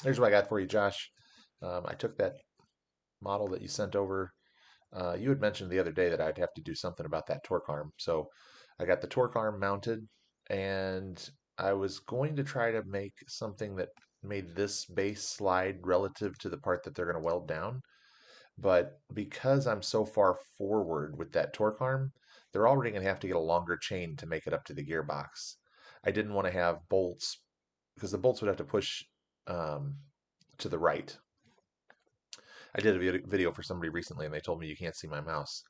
Here's what I got for you, Josh. I took that model that you sent over. You had mentioned the other day that I'd have to do something about that torque arm. So I got the torque arm mounted, and I was going to try to make something that made this base slide relative to the part that they're going to weld down. But because I'm so far forward with that torque arm, they're already going to have to get a longer chain to make it up to the gearbox. I didn't want to have bolts because the bolts would have to push um, to the right. I did a video for somebody recently and they told me you can't see my mouse.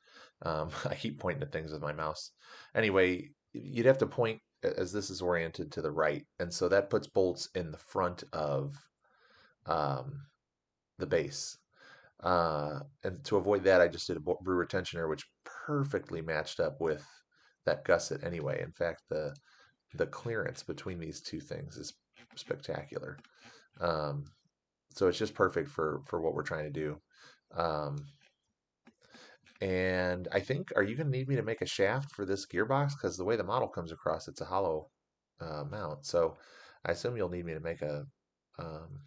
I keep pointing at things with my mouse. Anyway, you'd have to point as this is oriented to the right. And so that puts bolts in the front of um, the base. And to avoid that, I just did a brewer tensioner, which perfectly matched up with that gusset anyway. In fact, the clearance between these two things is spectacular. Um, so it's just perfect for what we're trying to do. Um, and I think, are you going to need me to make a shaft for this gearbox? Because the way the model comes across, it's a hollow mount. So I assume you'll need me to um,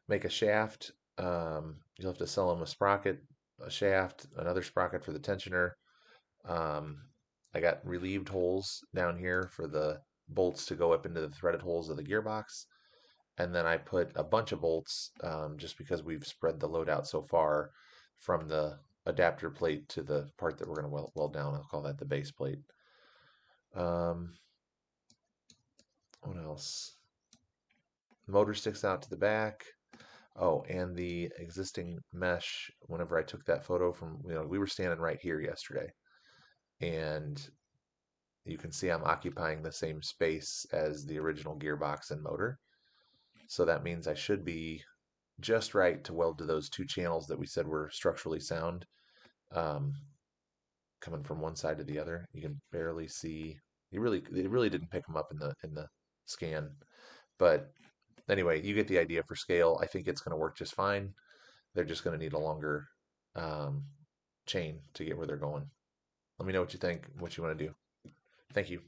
make a shaft. You'll have to sell them a sprocket, a shaft, another sprocket for the tensioner. Um, I got relieved holes down here for the bolts to go up into the threaded holes of the gearbox. And then I put a bunch of bolts just because we've spread the load out so far from the adapter plate to the part that we're going to weld down. I'll call that the base plate. Um, what else? Motor sticks out to the back. Oh, and the existing mesh, whenever I took that photo from, we were standing right here yesterday, and you can see I'm occupying the same space as the original gearbox and motor. So that means I should be just right to weld to those two channels that we said were structurally sound, um, coming from one side to the other. You can barely see. They really didn't pick them up in the scan, but anyway, you get the idea for scale. I think it's going to work just fine. They're just going to need a longer um, chain to get where they're going. Let me know what you think, what you want to do. Thank you.